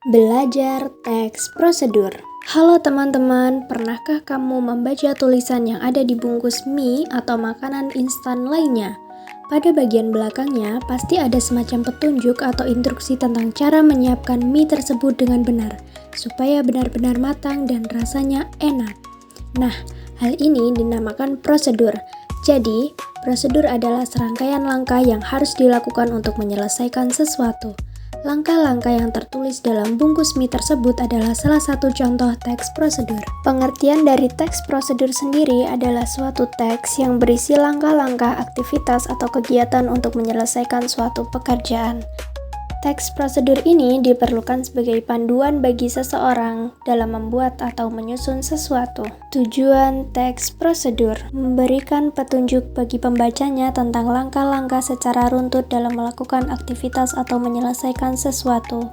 Belajar teks prosedur. Halo teman-teman, pernahkah kamu membaca tulisan yang ada di bungkus mie atau makanan instan lainnya? Pada bagian belakangnya, pasti ada semacam petunjuk atau instruksi tentang cara menyiapkan mie tersebut dengan benar, supaya benar-benar matang dan rasanya enak. Nah, hal ini dinamakan prosedur. Jadi, prosedur adalah serangkaian langkah yang harus dilakukan untuk menyelesaikan sesuatu. Langkah-langkah yang tertulis dalam bungkus mie tersebut adalah salah satu contoh teks prosedur. Pengertian dari teks prosedur sendiri adalah suatu teks yang berisi langkah-langkah aktivitas atau kegiatan untuk menyelesaikan suatu pekerjaan. Teks prosedur ini diperlukan sebagai panduan bagi seseorang dalam membuat atau menyusun sesuatu. Tujuan teks prosedur memberikan petunjuk bagi pembacanya tentang langkah-langkah secara runtut dalam melakukan aktivitas atau menyelesaikan sesuatu.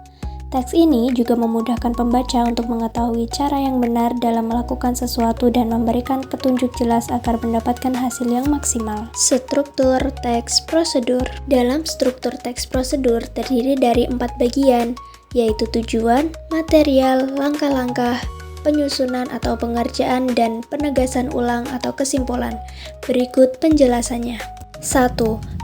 Teks ini juga memudahkan pembaca untuk mengetahui cara yang benar dalam melakukan sesuatu dan memberikan petunjuk jelas agar mendapatkan hasil yang maksimal. Struktur teks prosedur. Dalam struktur teks prosedur terdiri dari 4 bagian, yaitu tujuan, material, langkah-langkah, penyusunan atau pengerjaan, dan penegasan ulang atau kesimpulan. Berikut penjelasannya. 1.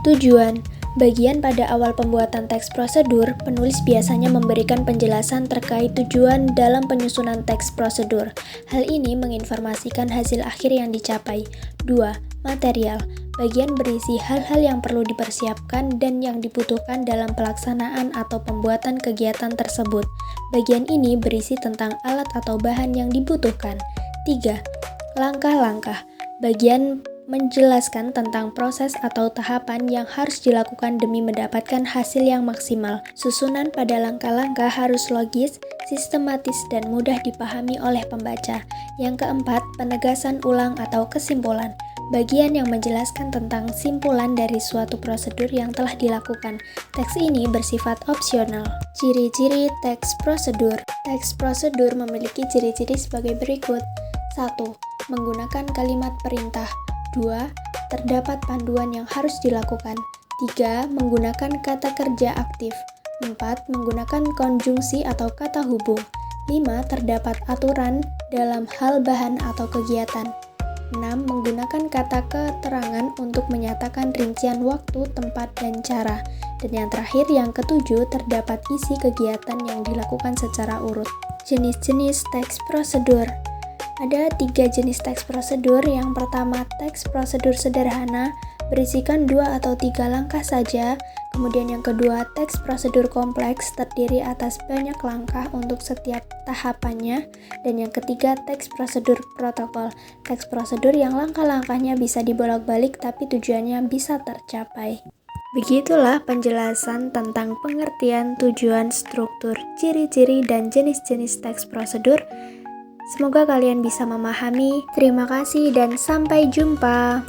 Tujuan. Bagian pada awal pembuatan teks prosedur, penulis biasanya memberikan penjelasan terkait tujuan dalam penyusunan teks prosedur. Hal ini menginformasikan hasil akhir yang dicapai. 2. Material. Bagian berisi hal-hal yang perlu dipersiapkan dan yang dibutuhkan dalam pelaksanaan atau pembuatan kegiatan tersebut. Bagian ini berisi tentang alat atau bahan yang dibutuhkan. 3. Langkah-langkah. Bagian menjelaskan tentang proses atau tahapan yang harus dilakukan demi mendapatkan hasil yang maksimal. Susunan pada langkah-langkah harus logis, sistematis, dan mudah dipahami oleh pembaca. Yang keempat, penegasan ulang atau kesimpulan. Bagian yang menjelaskan tentang simpulan dari suatu prosedur yang telah dilakukan. Teks ini bersifat opsional. Ciri-ciri teks prosedur. Teks prosedur memiliki ciri-ciri sebagai berikut. 1. Menggunakan kalimat perintah. 2. Terdapat panduan yang harus dilakukan. 3. Menggunakan kata kerja aktif. 4. Menggunakan konjungsi atau kata hubung. 5. Terdapat aturan dalam hal bahan atau kegiatan. 6. Menggunakan kata keterangan untuk menyatakan rincian waktu, tempat, dan cara. Dan yang terakhir, yang ketujuh, terdapat isi kegiatan yang dilakukan secara urut. Jenis-jenis teks prosedur. Ada 3 jenis teks prosedur. Yang pertama, teks prosedur sederhana, berisikan 2 atau 3 langkah saja. Kemudian yang kedua, teks prosedur kompleks, terdiri atas banyak langkah untuk setiap tahapannya. Dan yang ketiga, teks prosedur protokol, teks prosedur yang langkah-langkahnya bisa dibolak-balik tapi tujuannya bisa tercapai. Begitulah penjelasan tentang pengertian, tujuan, struktur, ciri-ciri, dan jenis-jenis teks prosedur. Semoga kalian bisa memahami. Terima kasih dan sampai jumpa.